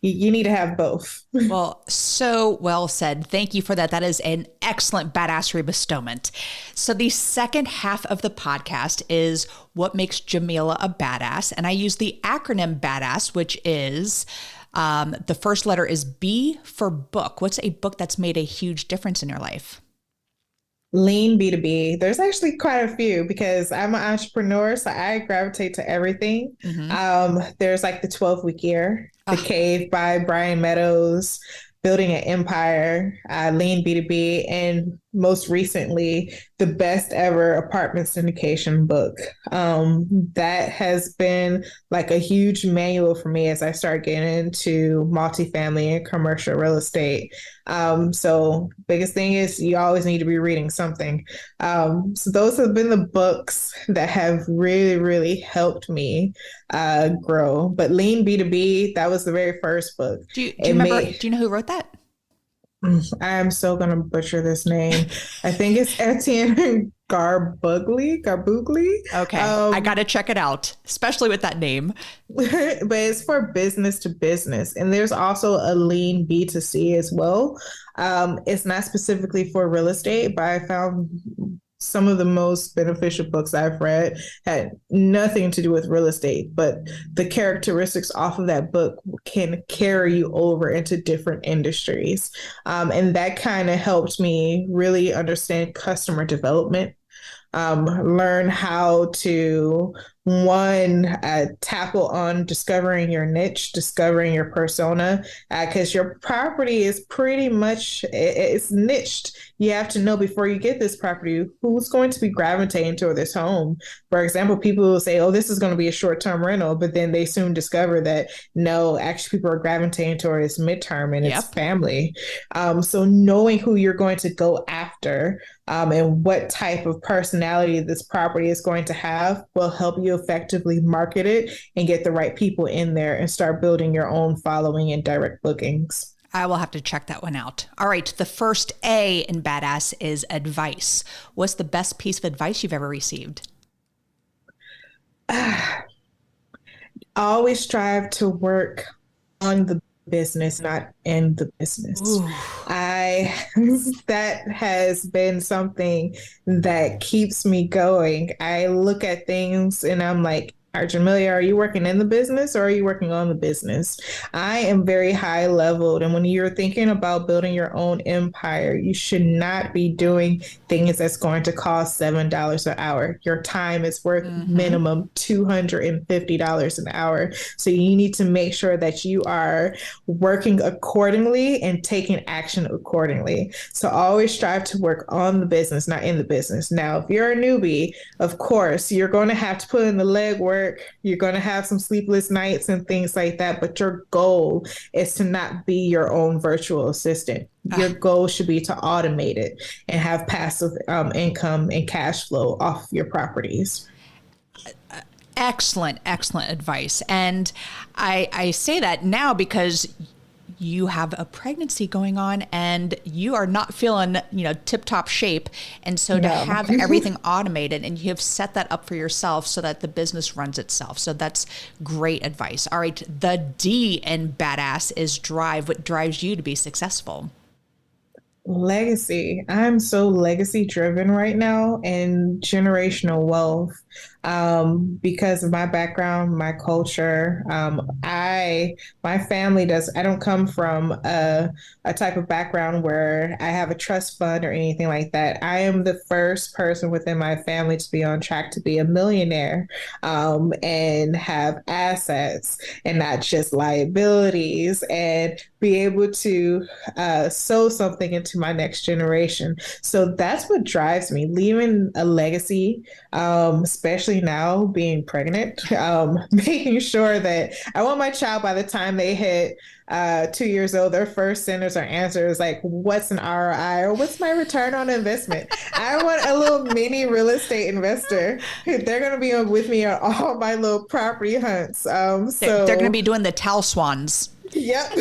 You need to have both. Well, so well said. Thank you for that. That is an excellent badassery bestowment. So the second half of the podcast is what makes Jameelah a badass. And I use the acronym BADASS, which is the first letter is B for book. What's a book that's made a huge difference in your life? Lean B2B. There's actually quite a few because I'm an entrepreneur, so I gravitate to everything. There's like the 12-week year, The Cave by Brian Meadows, Building an Empire, Lean B2B. And most recently, the best ever apartment syndication book. That has been like a huge manual for me as I start getting into multifamily and commercial real estate. So biggest thing is you always need to be reading something. So those have been the books that have really, really helped me grow. But Lean B2B, that was the very first book. Do you remember? Do you know who wrote that? I'm so gonna butcher this name. I think it's Etienne Garbugli. Okay, I got to check it out, especially with that name. But it's for business to business, and there's also a lean B2C as well. It's not specifically for real estate, but I found some of the most beneficial books I've read had nothing to do with real estate, but the characteristics off of that book can carry you over into different industries. And that kind of helped me really understand customer development, learn how to tackle on discovering your niche, discovering your persona, because your property is pretty much it's niched. You have to know before you get this property who's going to be gravitating toward this home. For example, people will say, "Oh, this is going to be a short-term rental," but then they soon discover that no, actually, people are gravitating toward its midterm and its family. So knowing who you're going to go after and what type of personality this property is going to have will help you effectively market it and get the right people in there and start building your own following and direct bookings. I will have to check that one out. All right. The first A in badass is advice. What's the best piece of advice you've ever received? Always strive to work on the business, not in the business. Ooh. That has been something that keeps me going. I look at things and I'm like, Jameelah, are you working in the business or are you working on the business? I am very high leveled. And when you're thinking about building your own empire, you should not be doing things that's going to cost $7 an hour. Your time is worth minimum $250 an hour. So you need to make sure that you are working accordingly and taking action accordingly. So always strive to work on the business, not in the business. Now, if you're a newbie, of course, you're going to have to put in the legwork. You're going to have some sleepless nights and things like that, but your goal is to not be your own virtual assistant. Your goal should be to automate it and have passive income and cash flow off your properties. Excellent, excellent advice. And I say that now because you have a pregnancy going on and you are not feeling, tip-top shape. And so to have everything automated and you have set that up for yourself so that the business runs itself. So that's great advice. All right. The D in badass is drive. What drives you to be successful? Legacy. I'm so legacy driven right now and generational wealth. Because of my background, my culture, my family I don't come from a type of background where I have a trust fund or anything like that. I am the first person within my family to be on track to be a millionaire, and have assets and not just liabilities, and be able to sow something into my next generation. So that's what drives me, leaving a legacy, especially now being pregnant, making sure that I want my child by the time they hit 2 years old, their first sentence or answer is like, what's an ROI or what's my return on investment? I want a little mini real estate investor. They're going to be with me on all my little property hunts. So they're going to be doing the towel swans. Yep.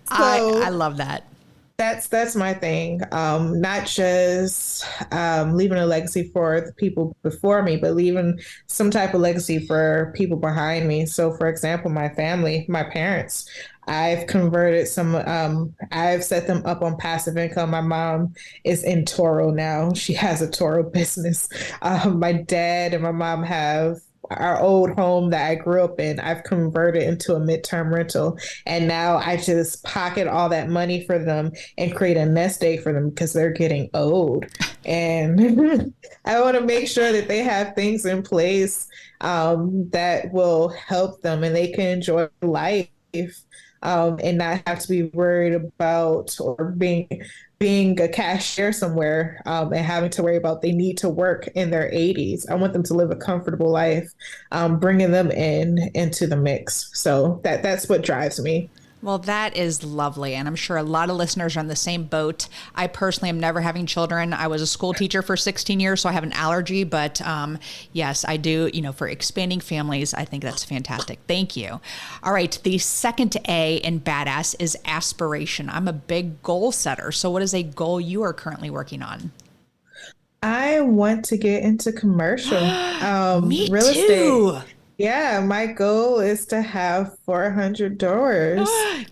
I love that. That's my thing. Not just leaving a legacy for the people before me, but leaving some type of legacy for people behind me. So, for example, my family, my parents, I've converted I've set them up on passive income. My mom is in Toro now. She has a Toro business. My dad and my mom have our old home that I grew up in. I've converted into a midterm rental. And now I just pocket all that money for them and create a nest egg for them because they're getting old. And I want to make sure that they have things in place that will help them and they can enjoy life. And not have to be worried about or being being a cashier somewhere and having to worry about they need to work in their 80s. I want them to live a comfortable life, bringing them into the mix. So that's what drives me. Well, that is lovely. And I'm sure a lot of listeners are in the same boat. I personally am never having children. I was a school teacher for 16 years, so I have an allergy. But yes, I do, for expanding families, I think that's fantastic. Thank you. All right. The second A in badass is aspiration. I'm a big goal setter. So what is a goal you are currently working on? I want to get into commercial Me real too. estate. Yeah, my goal is to have 400 doors,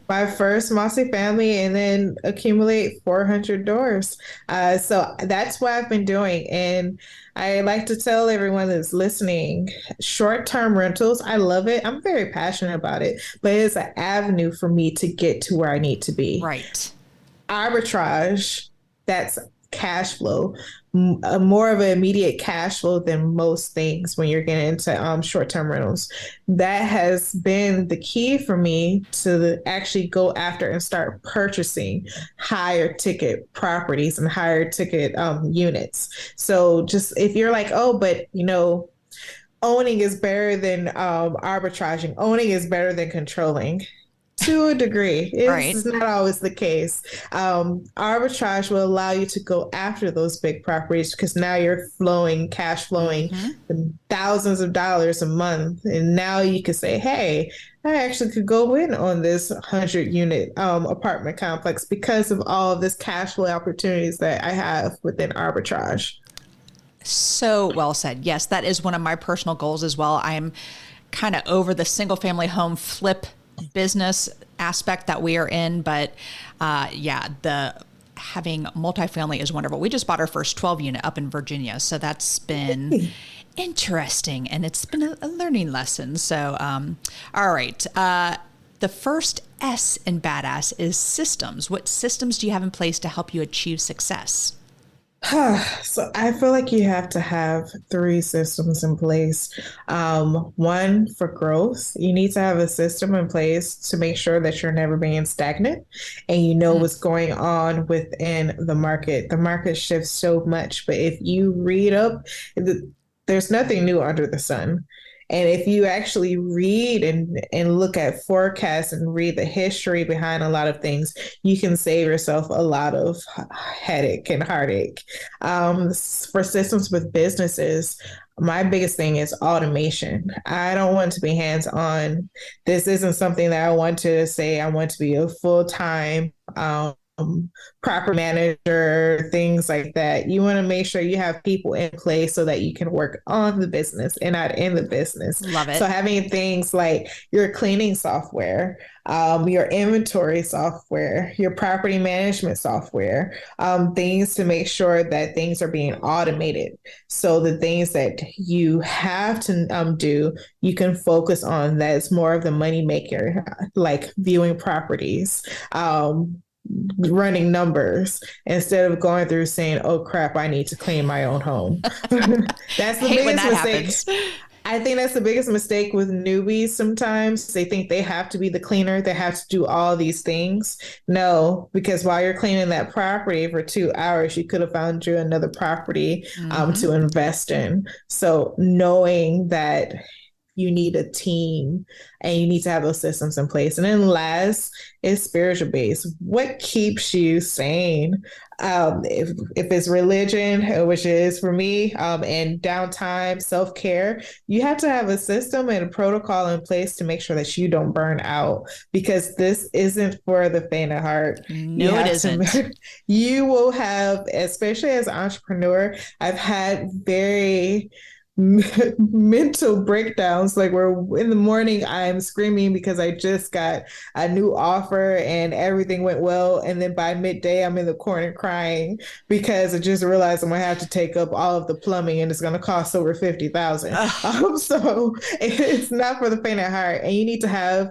my first multifamily, and then accumulate 400 doors. So that's what I've been doing. And I like to tell everyone that's listening, short-term rentals, I love it. I'm very passionate about it, but it's an avenue for me to get to where I need to be. Right. Arbitrage, that's cash flow, more of an immediate cash flow than most things when you're getting into short-term rentals. That has been the key for me to actually go after and start purchasing higher ticket properties and higher ticket units. So just if you're like, oh, but owning is better than arbitraging, owning is better than controlling. To a degree, it's not always the case. Arbitrage will allow you to go after those big properties because now you're cash flowing thousands of dollars a month. And now you can say, hey, I actually could go in on this 100-unit apartment complex because of all of this cash flow opportunities that I have within arbitrage. So well said. Yes, that is one of my personal goals as well. I'm kind of over the single family home flip business aspect that we are in, but the having multifamily is wonderful. We just bought our first 12 unit up in Virginia, so that's been interesting, and it's been a learning lesson. So all right, the first S in badass is systems. What systems do you have in place to help you achieve success? So I feel like you have to have 3 systems in place. One, for growth, you need to have a system in place to make sure that you're never being stagnant and you know what's going on within the market. The market shifts so much, but if you read up, there's nothing new under the sun. And if you actually read and look at forecasts and read the history behind a lot of things, you can save yourself a lot of headache and heartache. For systems with businesses, my biggest thing is automation. I don't want to be hands-on. This isn't something that I want to say I want to be a full-time proper manager, things like that. You want to make sure you have people in place so that you can work on the business and not in the business. Love it. So having things like your cleaning software, your inventory software, your property management software, things to make sure that things are being automated. So the things that you have to do, you can focus on that's more of the money maker, like viewing properties, running numbers instead of going through saying, oh crap, I need to clean my own home. That's the biggest mistake. Happens. I think that's the biggest mistake with newbies. Sometimes they think they have to be the cleaner. They have to do all these things. No, because while you're cleaning that property for 2 hours, you could have found you another property to invest in. So knowing that you need a team and you need to have those systems in place. And then last is spiritual base. What keeps you sane? If it's religion, which is for me, and downtime, self-care, you have to have a system and a protocol in place to make sure that you don't burn out, because this isn't for the faint of heart. No, it isn't. You will have, especially as an entrepreneur, I've had very mental breakdowns, like where in the morning I'm screaming because I just got a new offer and everything went well, and then by midday I'm in the corner crying because I just realized I'm gonna have to take up all of the plumbing and it's gonna cost over $50,000. So it's not for the faint of heart, and you need to have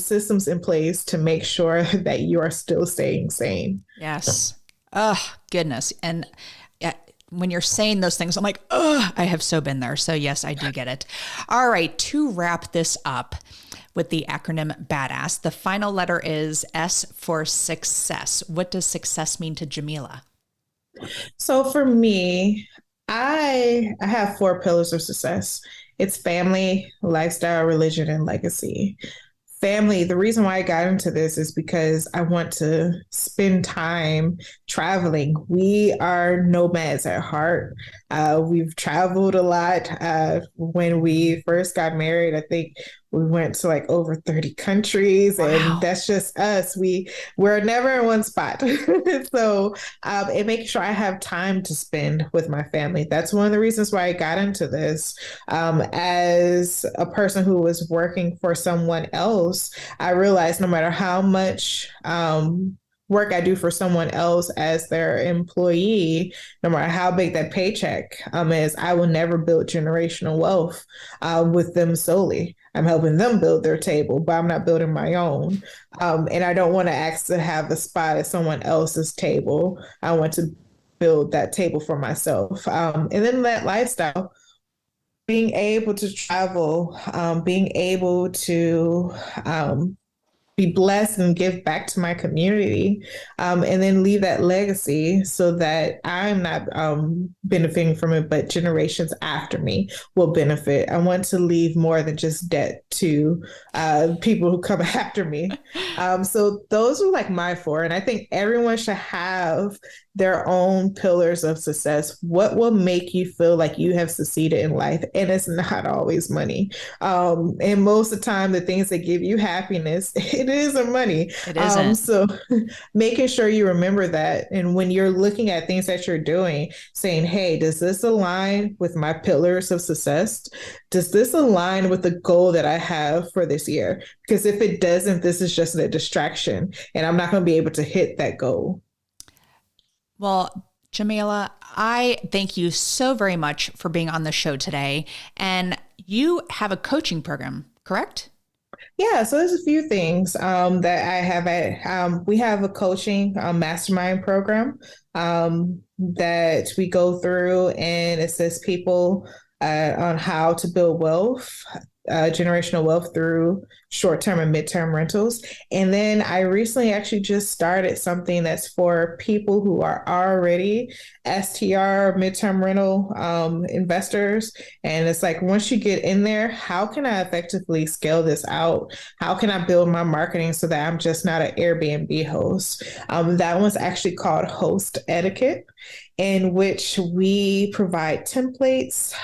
systems in place to make sure that you are still staying sane. Yes. Oh goodness. And when you're saying those things, I'm like, oh, I have so been there. So yes, I do get it. All right. To wrap this up, with the acronym BADASS. The final letter is S for success. What does success mean to Jameelah? So for me, I have four pillars of success. It's family, lifestyle, religion, and legacy. Family, the reason why I got into this is because I want to spend time traveling. We are nomads at heart. We've traveled a lot. When we first got married, I think we went to like over 30 countries, and Wow. that's just us. We're never in one spot. So it makes sure I have time to spend with my family. That's one of the reasons why I got into this. As a person who was working for someone else, I realized no matter how much work I do for someone else as their employee, no matter how big that paycheck is, I will never build generational wealth with them solely. I'm helping them build their table, but I'm not building my own. And I don't want to ask to have a spot at someone else's table. I want to build that table for myself. And then that lifestyle, being able to travel, being able to be blessed and give back to my community, and then leave that legacy so that I'm not benefiting from it, but generations after me will benefit. I want to leave more than just debt to people who come after me. So those are like my four. And I think everyone should have their own pillars of success. What will make you feel like you have succeeded in life? And it's not always money. And most of the time, the things that give you happiness, it isn't money. It isn't. So making sure you remember that. And when you're looking at things that you're doing, saying, hey, does this align with my pillars of success? Does this align with the goal that I have for this year? Because if it doesn't, this is just a distraction and I'm not going to be able to hit that goal. Well, Jameelah, I thank you so very much for being on the show today. And you have a coaching program, correct? Yeah, so there's a few things that I have we have a coaching mastermind program that we go through and assist people on how to build wealth, generational wealth through short-term and mid-term rentals. And then I recently actually just started something that's for people who are already STR mid-term rental investors. And it's like, once you get in there, how can I effectively scale this out? How can I build my marketing so that I'm just not an Airbnb host? That one's actually called Host Etiquette, in which we provide templates,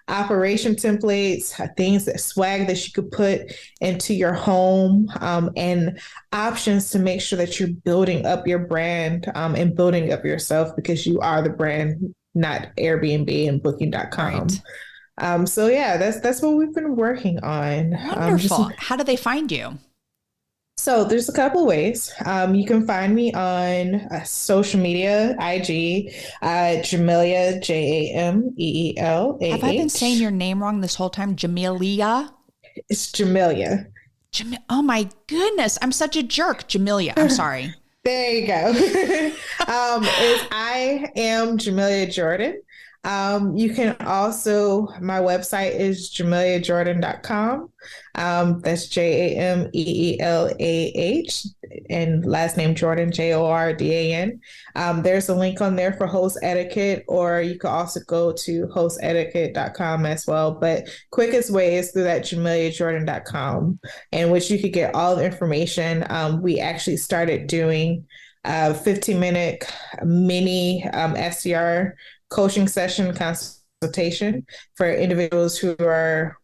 operation templates, things that swag that you could put into your home, and options to make sure that you're building up your brand and building up yourself, because you are the brand, not Airbnb and Booking.com. Right. So yeah, that's what we've been working on. Wonderful. How do they find you? So there's a couple ways. You can find me on social media, IG, Jameelah, Jameelah. Have I been saying your name wrong this whole time? Jameelah? It's Jameelah. Oh my goodness. I'm such a jerk. Jameelah. I'm sorry. There you go. I am Jameelah Jordan. You can also, my website is JameelahJordan.com. That's Jameelah, and last name Jordan, Jordan. There's a link on there for Host Etiquette, or you can also go to hostetiquette.com as well. But quickest way is through that JameelahJordan.com, in which you could get all the information. We actually started doing 15-minute mini SDR coaching session consultation for individuals who are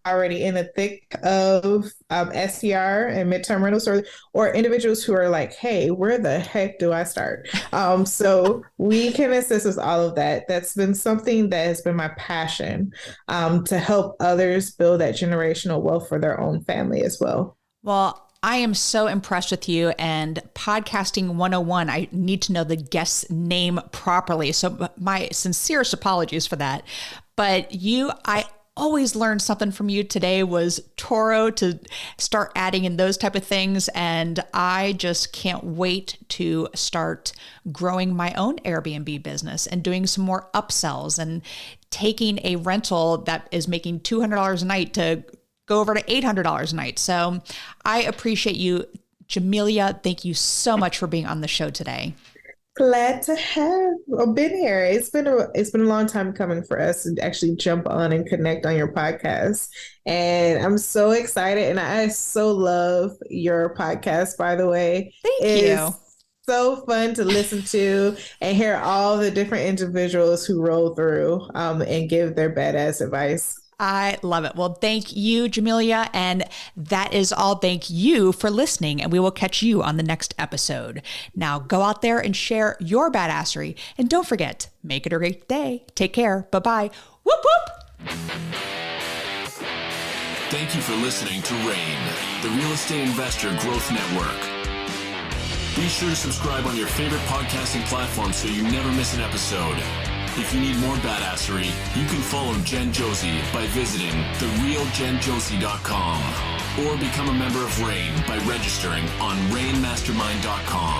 already in the thick of STR and midterm rentals, or individuals who are like, hey, where the heck do I start? So we can assist with all of that. That's been something that has been my passion, to help others build that generational wealth for their own family as well. Well, I am so impressed with you, and podcasting 101, I need to know the guest's name properly. So my sincerest apologies for that. But I always learned something from you. Today was Toro, to start adding in those type of things. And I just can't wait to start growing my own Airbnb business and doing some more upsells and taking a rental that is making $200 a night to go over to $800 a night. So I appreciate you, Jameelah. Thank you so much for being on the show today. Glad to have been here. It's been a long time coming for us to actually jump on and connect on your podcast. And I'm so excited. And I so love your podcast, by the way. Thank you. So fun to listen to and hear all the different individuals who roll through and give their badass advice. I love it. Well, thank you, Jameelah. And that is all. Thank you for listening. And we will catch you on the next episode. Now go out there and share your badassery. And don't forget, make it a great day. Take care. Bye-bye. Whoop, whoop. Thank you for listening to RAIN, the Real Estate Investor Growth Network. Be sure to subscribe on your favorite podcasting platform so you never miss an episode. If you need more badassery, you can follow Jen Josie by visiting therealjenjosie.com or become a member of RAIN by registering on rainmastermind.com.